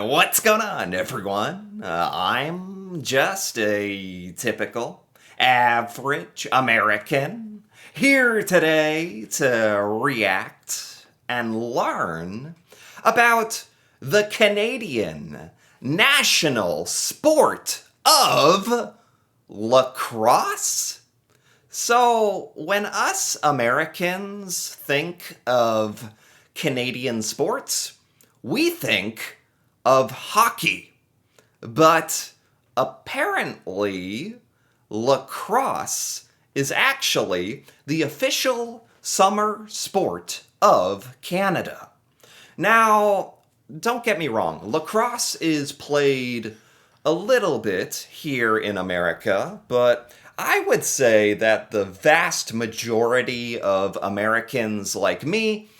What's going on, everyone? I'm just a typical, average American here today to react and learn about the Canadian national sport of lacrosse. So, when us Americans think of Canadian sports, we think of hockey. But apparently, lacrosse is actually the official summer sport of Canada. Now, don't get me wrong, lacrosse is played a little bit here in America, but I would say that the vast majority of Americans like me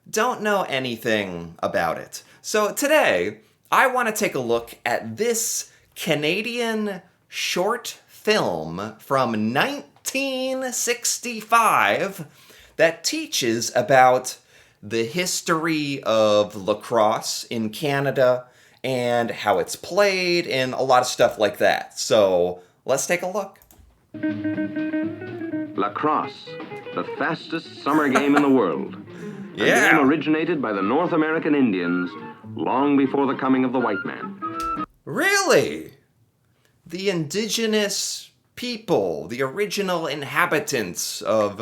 don't know anything about it. So today, I want to take a look at this Canadian short film from 1965 that teaches about the history of lacrosse in Canada and how it's played and a lot of stuff like that. So let's take a look. Lacrosse, the fastest summer game in the world. A Yeah. game originated by the North American Indians long before the coming of the white man. Really? The indigenous people, the original inhabitants of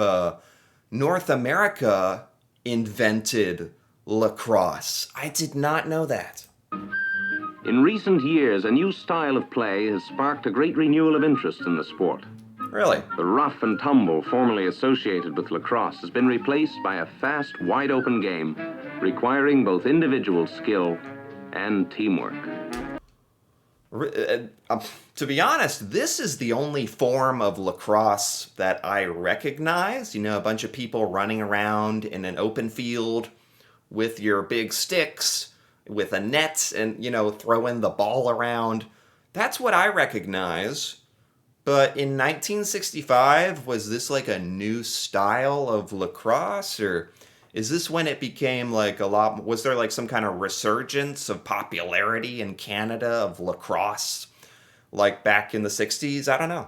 North America invented lacrosse. I did not know that. In recent years, a new style of play has sparked a great renewal of interest in the sport. Really? The rough and tumble formerly associated with lacrosse has been replaced by a fast, wide-open game requiring both individual skill and teamwork. To be honest, this is the only form of lacrosse that I recognize. You know, a bunch of people running around in an open field with your big sticks, with a net, and, throwing the ball around. That's what I recognize. But in 1965, was this like a new style of lacrosse? Or is this when it became like was there like some kind of resurgence of popularity in Canada of lacrosse? Like back in the 60s? I don't know.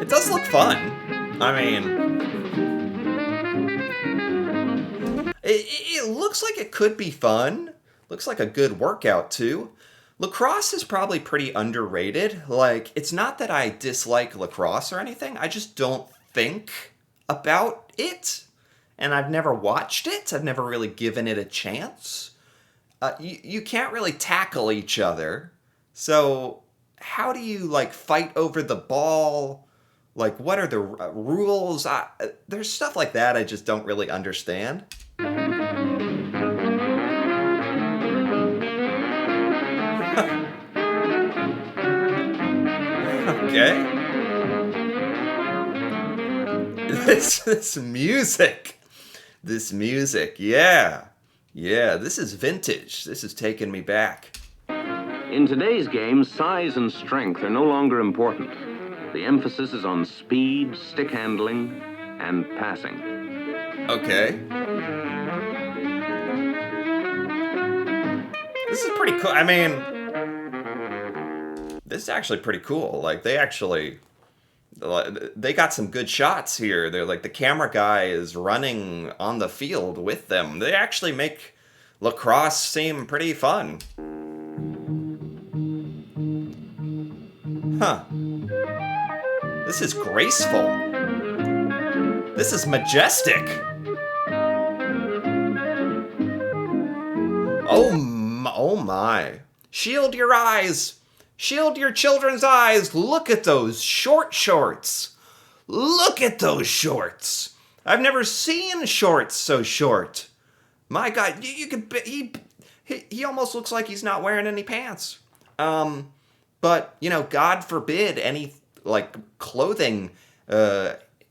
It does look fun. I mean, it looks like it could be fun. Looks like a good workout, too. Lacrosse is probably pretty underrated. Like, it's not that I dislike lacrosse or anything, I just don't think about it. And I've never watched it, I've never really given it a chance. You can't really tackle each other. So, how do you, fight over the ball? Like, what are the rules? There's stuff like that I just don't really understand. Okay. This music. This music, yeah. Yeah, this is vintage. This is taking me back. In today's game, size and strength are no longer important. The emphasis is on speed, stick handling, and passing. Okay. This is pretty cool. I mean, this is actually pretty cool. Like, they got some good shots here. They're like, the camera guy is running on the field with them. They actually make lacrosse seem pretty fun. Huh. This is graceful. This is majestic. Oh my. Shield your eyes. Shield your children's eyes. Look at those short shorts. Look at those shorts. I've never seen shorts so short. My God, you could he almost looks like he's not wearing any pants. But God forbid any clothing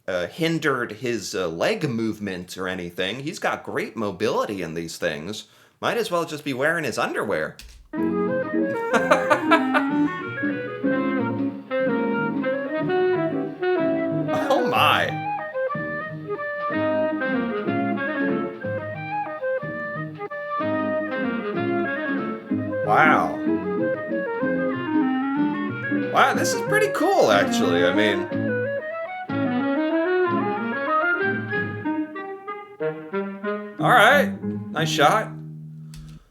hindered his leg movement or anything. He's got great mobility in these things. Might as well just be wearing his underwear. Oh my. Wow. Wow, this is pretty cool, actually. I mean, all right. Nice shot.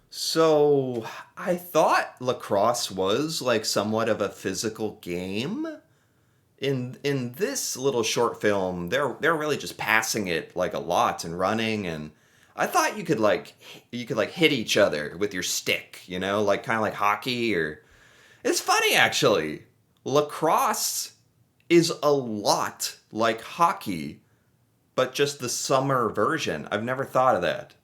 So, I thought lacrosse was like somewhat of a physical game. In this little short film, they're really just passing it like a lot and running, and I thought you could like hit each other with your stick, like kind of like hockey. Or it's funny actually. Lacrosse is a lot like hockey, but just the summer version. I've never thought of that.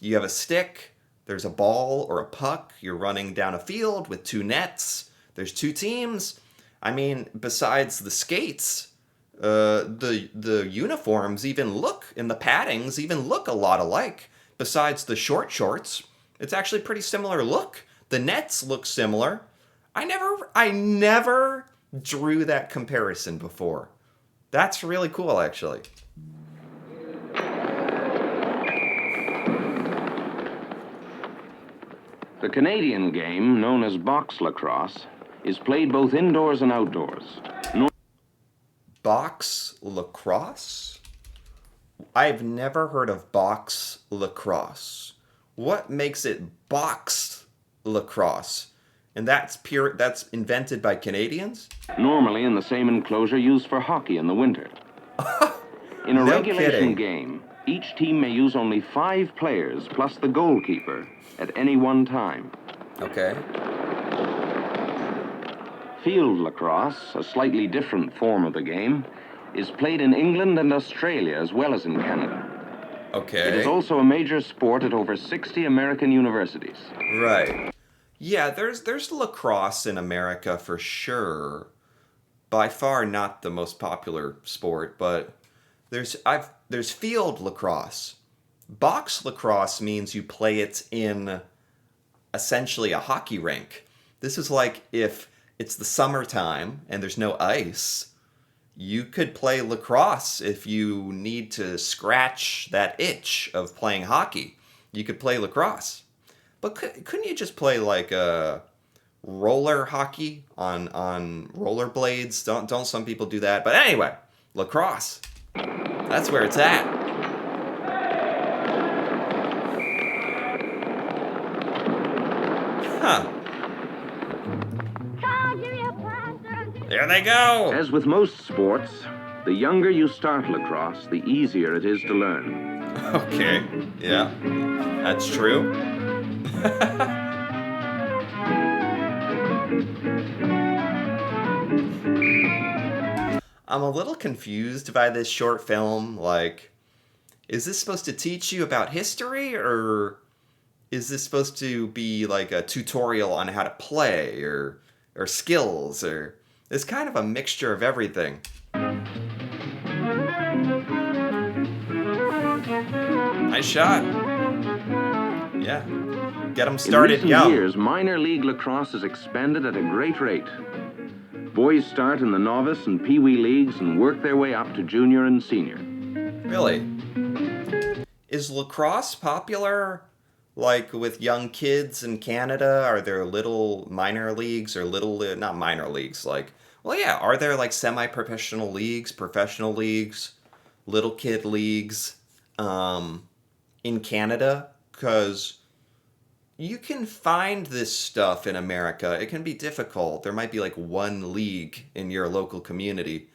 You have a stick, there's a ball or a puck, you're running down a field with two nets, there's two teams. I mean, besides the skates, the uniforms even look, and the paddings even look a lot alike. Besides the short shorts, it's actually pretty similar look. The nets look similar. I never drew that comparison before. That's really cool, actually. The Canadian game, known as box lacrosse, is played both indoors and outdoors. Box lacrosse? I've never heard of box lacrosse. What makes it box lacrosse? And that's invented by Canadians? Normally in the same enclosure used for hockey in the winter. In a No regulation kidding. game, each team may use only 5 players plus the goalkeeper at any one time. Okay. Field lacrosse, a slightly different form of the game, is played in England and Australia as well as in Canada. Okay. It is also a major sport at over 60 American universities. Right. Yeah, there's lacrosse in America for sure. By far not the most popular sport, but there's field lacrosse. Box lacrosse means you play it in essentially a hockey rink. This is like if it's the summertime and there's no ice, you could play lacrosse if you need to scratch that itch of playing hockey. You could play lacrosse. But couldn't you just play like roller hockey on rollerblades? Don't some people do that? But anyway, lacrosse. That's where it's at. Huh. There they go. As with most sports, the younger you start lacrosse, the easier it is to learn. Okay. Yeah. That's true. I'm a little confused by this short film. Like, is this supposed to teach you about history, or is this supposed to be like a tutorial on how to play, or skills, or it's kind of a mixture of everything. Nice shot. Yeah. Get them started In recent young. years, minor league lacrosse has expanded at a great rate. Boys start in the novice and pee-wee leagues and work their way up to junior and senior. Really? Is lacrosse popular, like, with young kids in Canada? Are there little minor leagues or not minor leagues, like, well, yeah, are there, like, semi-professional leagues, professional leagues, little kid leagues, in Canada? Because you can find this stuff in America. It can be difficult. There might be like one league in your local community.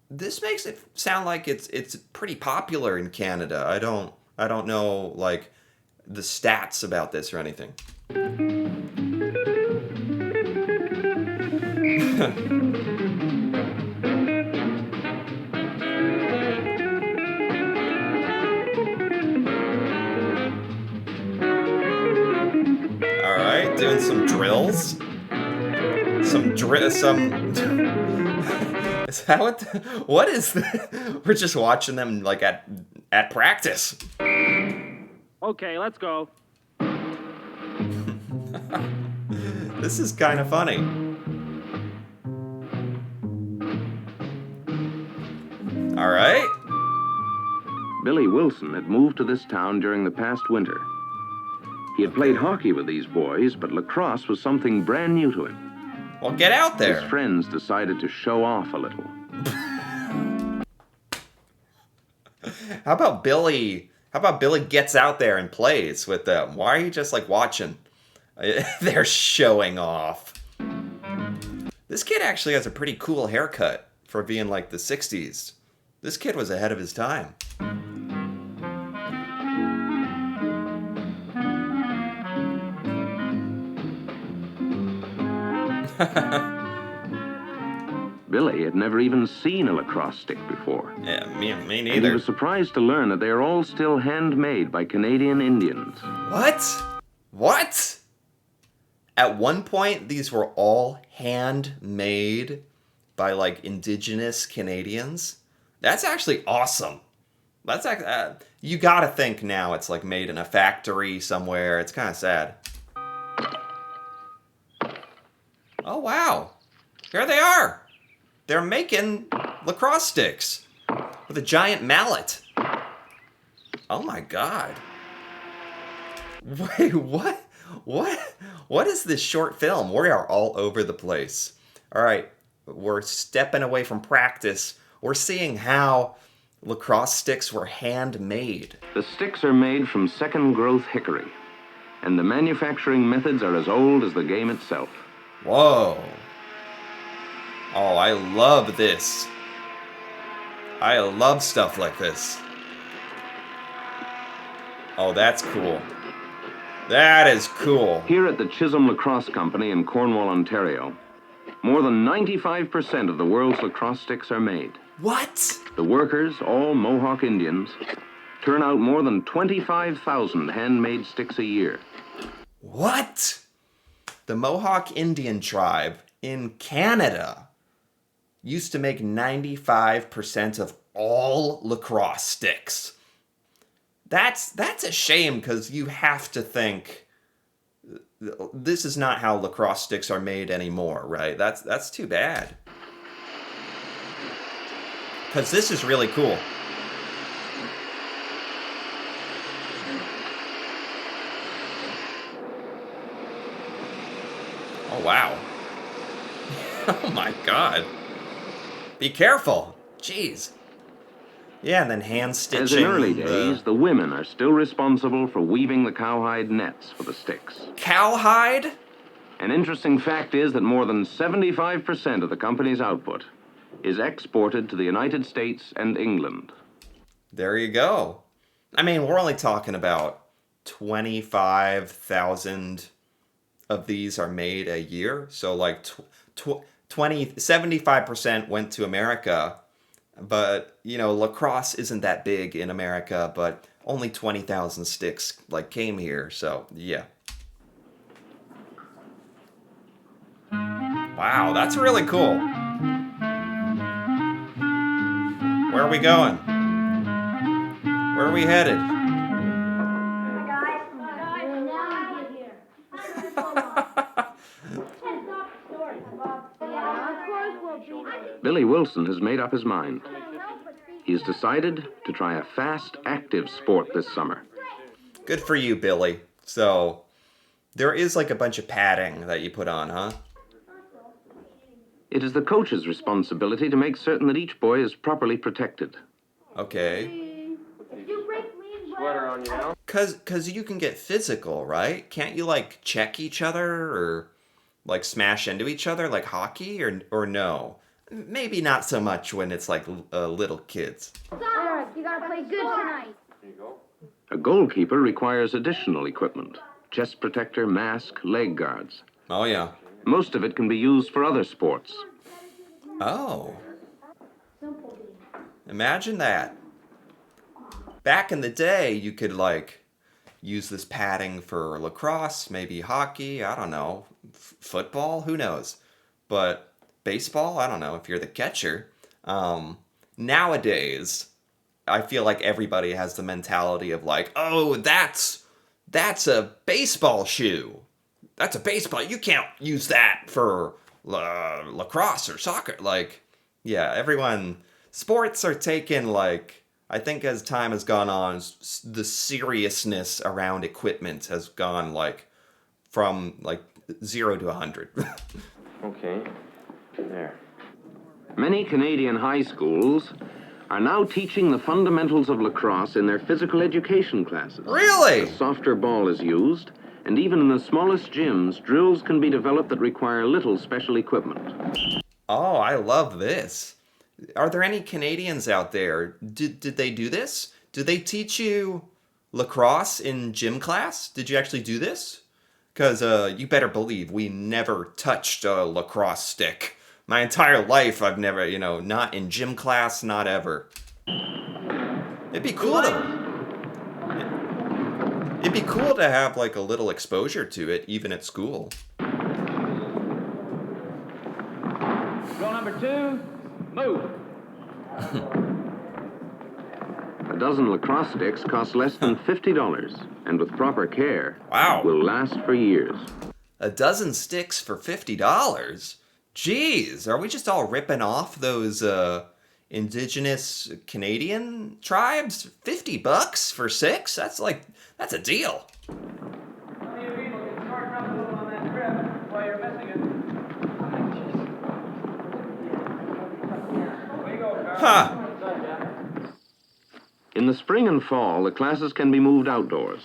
This makes it sound like it's pretty popular in Canada. I don't know like the stats about this or anything. All right, doing some drills. Some is that what is that? We're just watching them like at practice. Okay, let's go. This is kind of funny. All right. Billy Wilson had moved to this town during the past winter. He had played hockey with these boys, but lacrosse was something brand new to him. Well, get out there. His friends decided to show off a little. How about Billy? How about Billy gets out there and plays with them? Why are you just like watching? They're showing off. This kid actually has a pretty cool haircut for being like the 60s. This kid was ahead of his time. Billy had never even seen a lacrosse stick before. Yeah, me And he neither. was surprised to learn that they are all still handmade by Canadian Indians. What? What? At one point, these were all handmade by like indigenous Canadians. That's actually awesome. That's you gotta think now it's like made in a factory somewhere. It's kind of sad. Oh wow, here they are. They're making lacrosse sticks with a giant mallet. Oh my god. Wait, what? What is this short film? We are all over the place. All right, we're stepping away from practice. We're seeing how lacrosse sticks were handmade. The sticks are made from second growth hickory, and the manufacturing methods are as old as the game itself. Whoa. Oh, I love this. I love stuff like this. Oh, that's cool. That is cool. Here at the Chisholm Lacrosse Company in Cornwall, Ontario, more than 95% of the world's lacrosse sticks are made. What? The workers, all Mohawk Indians, turn out more than 25,000 handmade sticks a year. What? The Mohawk Indian tribe in Canada used to make 95% of all lacrosse sticks. That's a shame, because you have to think this is not how lacrosse sticks are made anymore, right? That's too bad. Because this is really cool. Oh, wow. Oh, my God. Be careful. Jeez. Yeah, and then hand stitching. As in early days, the women are still responsible for weaving the cowhide nets for the sticks. Cowhide? An interesting fact is that more than 75% of the company's output is exported to the United States and England. There you go. I mean, we're only talking about 25,000 of these are made a year. So like 75% went to America. But, you know, lacrosse isn't that big in America, but only 20,000 sticks like came here. So, yeah. Wow, that's really cool. Where are we going? Where are we headed? Billy Wilson has made up his mind. He has decided to try a fast, active sport this summer. Good for you, Billy. So, there is like a bunch of padding that you put on, huh? It is the coach's responsibility to make certain that each boy is properly protected. Okay. Cause you can get physical, right? Can't you like check each other or like smash into each other like hockey or no? Maybe not so much when it's like little kids. Eric, you gotta play good tonight. A goalkeeper requires additional equipment: chest protector, mask, leg guards. Oh yeah. Most of it can be used for other sports. Oh. Imagine that. Back in the day, you could like use this padding for lacrosse, maybe hockey, I don't know, football, who knows? But baseball, I don't know if you're the catcher. Nowadays, I feel like everybody has the mentality of like, oh, that's a baseball shoe. That's a baseball. You can't use that for lacrosse or soccer. Like, yeah, sports are taking like I think as time has gone on, the seriousness around equipment has gone like from like 0 to 100. Okay. There. Many Canadian high schools are now teaching the fundamentals of lacrosse in their physical education classes. Really? A softer ball is used, and even in the smallest gyms, drills can be developed that require little special equipment. Oh, I love this. Are there any Canadians out there? Did they do this? Did they teach you lacrosse in gym class? Did you actually do this? Because you better believe we never touched a lacrosse stick. My entire life, I've never, not in gym class, not ever. It'd be cool to have like a little exposure to it, even at school. Drill number 2, move. A dozen lacrosse sticks cost less than $50, and with proper care, Wow. will last for years. A dozen sticks for $50? Jeez, are we just all ripping off those indigenous Canadian tribes? $50 for 6? That's a deal. Huh. In the spring and fall, the classes can be moved outdoors.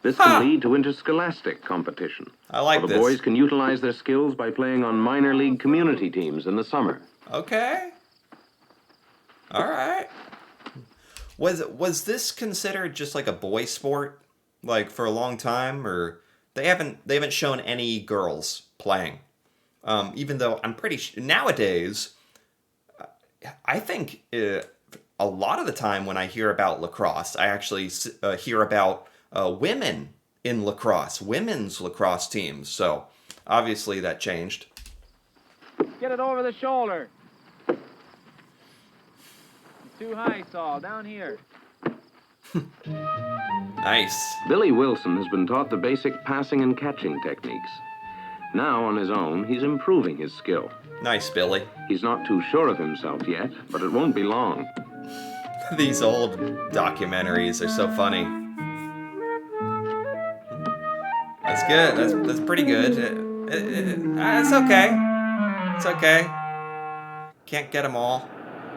This can lead to interscholastic competition. I like where the this. boys can utilize their skills by playing on minor league community teams in the summer. Okay. All right. Was this considered just like a boy sport, like for a long time, or they haven't shown any girls playing? Even though I'm pretty nowadays, I think a lot of the time when I hear about lacrosse, I actually hear about women in lacrosse, women's lacrosse teams. So obviously that changed. Get it over the shoulder. Too high, Saul. Down here. Nice. Billy Wilson has been taught the basic passing and catching techniques. Now, on his own, he's improving his skill. Nice, Billy. He's not too sure of himself yet, but it won't be long. These old documentaries are so funny. That's good. That's pretty good. It's okay. It's okay. Can't get them all.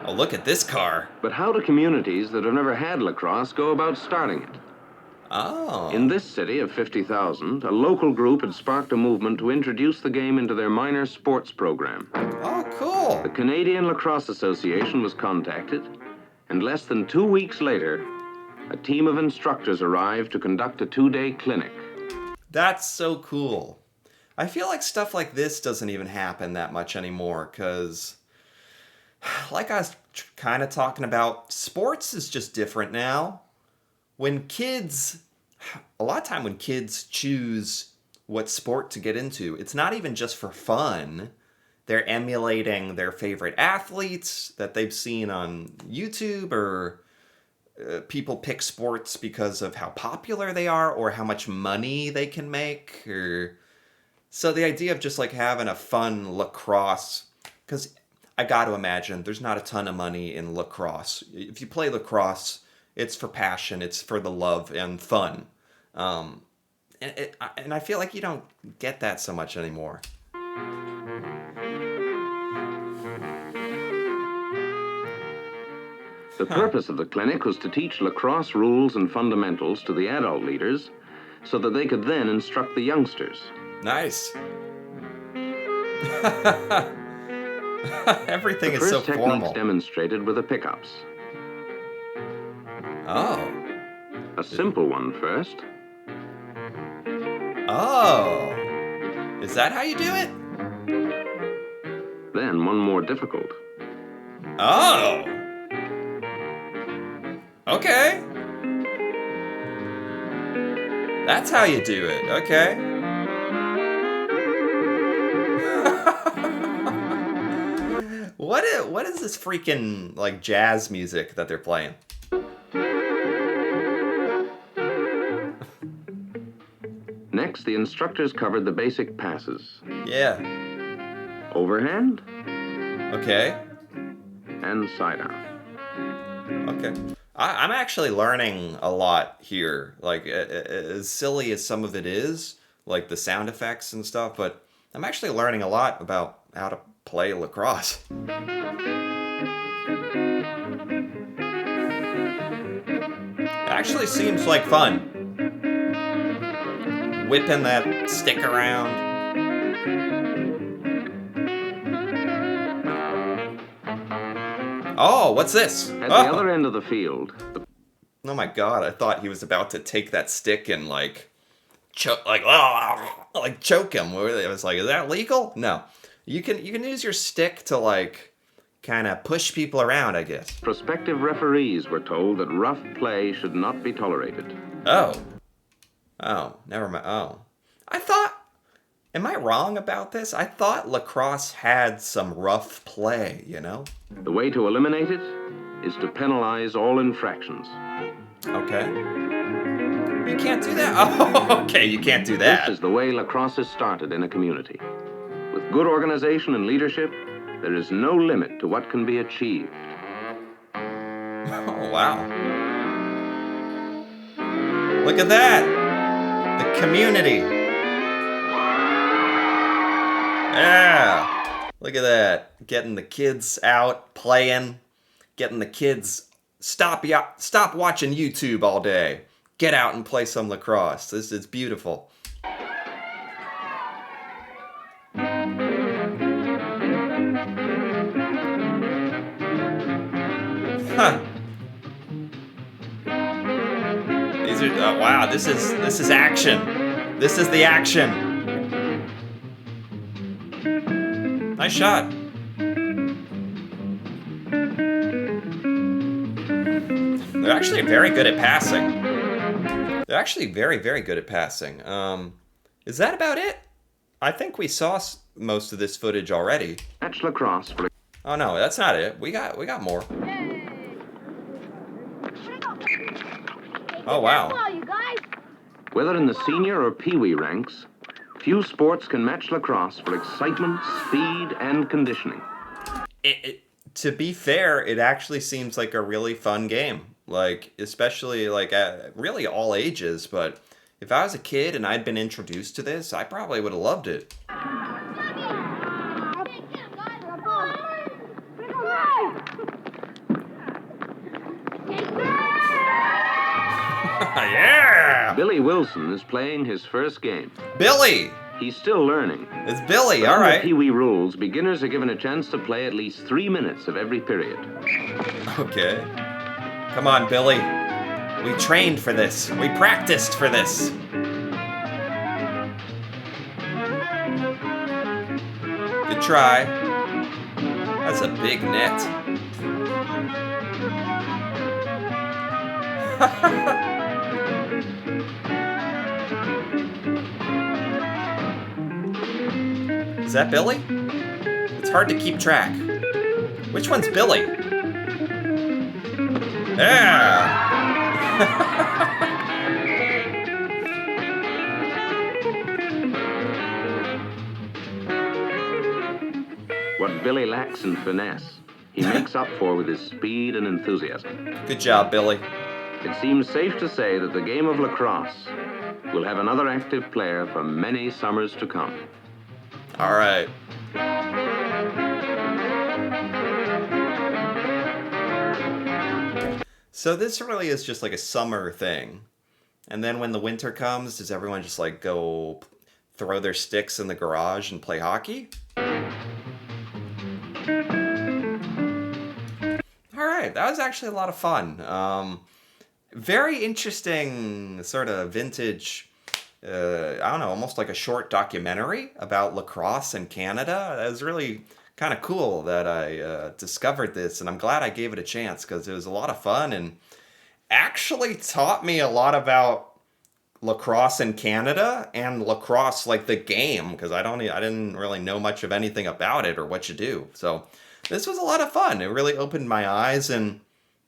Oh, look at this car. But how do communities that have never had lacrosse go about starting it? Oh. In this city of 50,000, a local group had sparked a movement to introduce the game into their minor sports program. Oh, cool. The Canadian Lacrosse Association was contacted, and less than 2 weeks later, a team of instructors arrived to conduct a 2-day clinic. That's so cool. I feel like stuff like this doesn't even happen that much anymore, because like I was kind of talking about, sports is just different now. A lot of time when kids choose what sport to get into, it's not even just for fun. They're emulating their favorite athletes that they've seen on YouTube, or people pick sports because of how popular they are or how much money they can make. So the idea of just like having a fun lacrosse, because I got to imagine there's not a ton of money in lacrosse. If you play lacrosse, it's for passion, it's for the love and fun. And I feel like you don't get that so much anymore. The purpose of the clinic was to teach lacrosse rules and fundamentals to the adult leaders so that they could then instruct the youngsters. Nice. Everything is so The first techniques formal. demonstrated were the pickups. Oh. A simple one first. Oh. Is that how you do it? Then one more difficult. Oh. Okay. That's how you do it. Okay. What is this freaking like jazz music that they're playing? Next, the instructors covered the basic passes. Yeah. Overhand Okay. and sidearm. Okay. I'm actually learning a lot here. Like, as silly as some of it is, like the sound effects and stuff, but I'm actually learning a lot about how to play lacrosse. It actually seems like fun. Whipping that stick around. Oh, what's this? At the other end of the field, Oh my god, I thought he was about to take that stick and like choke like choke him. It was like, is that legal? No. You can use your stick to like kind of push people around, I guess. prospective referees were told that rough play should not be tolerated. Oh. Oh, never mind. Oh. I thought, am I wrong about this? I thought lacrosse had some rough play, you know? The way to eliminate it is to penalize all infractions. Okay. You can't do that? Oh, okay, you can't do that. This is the way lacrosse is started in a community. With good organization and leadership, there is no limit to what can be achieved. Oh, wow. Look at that. The community. Yeah. Look at that. Getting the kids out, playing. Getting the kids, stop watching YouTube all day. Get out and play some lacrosse. This is beautiful. Huh. These are, oh, wow, this is action. This is the action. Nice shot. They're actually very good at passing. They're actually very, very good at passing. Is that about it? I think we saw most of this footage already. Match lacrosse for Oh no, that's not it. We got more. Oh wow. Ball, you guys. whether in the senior or pee-wee ranks, few sports can match lacrosse for excitement, speed, and conditioning. To be fair, it actually seems like a really fun game. Like, especially like at really all ages. But if I was a kid and I'd been introduced to this, I probably would have loved it. Yeah! Billy Wilson is playing his first game. Billy! He's still learning. It's Billy, all Under right. Pee-wee rules, beginners are given a chance to play at least 3 minutes of every period. Okay. Come on, Billy. We trained for this. We practiced for this. Good try. That's a big net. Is that Billy? It's hard to keep track. Which one's Billy? Yeah! What Billy lacks in finesse, he makes up for with his speed and enthusiasm. Good job, Billy. It seems safe to say that the game of lacrosse will have another active player for many summers to come. All right. So this really is just like a summer thing. And then when the winter comes, does everyone just like go throw their sticks in the garage and play hockey? All right, that was actually a lot of fun. Very interesting sort of vintage, I don't know, almost like a short documentary about lacrosse in Canada. That was really kind of cool that I discovered this, and I'm glad I gave it a chance because it was a lot of fun and actually taught me a lot about lacrosse in Canada and lacrosse like the game, because I didn't really know much of anything about it or what you do. So this was a lot of fun. It really opened my eyes, and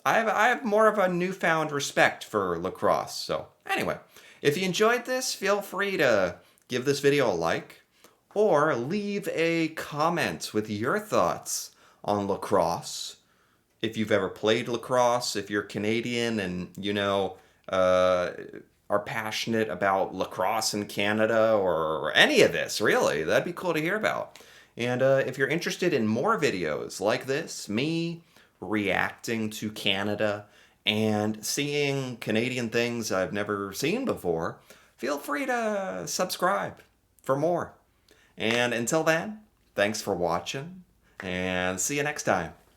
I have more of a newfound respect for lacrosse. So anyway, if you enjoyed this, feel free to give this video a like or leave a comment with your thoughts on lacrosse if you've ever played lacrosse, if you're Canadian and, are passionate about lacrosse in Canada or any of this, really, that'd be cool to hear about. And if you're interested in more videos like this, me reacting to Canada and seeing Canadian things I've never seen before, feel free to subscribe for more. And until then, thanks for watching, and see you next time.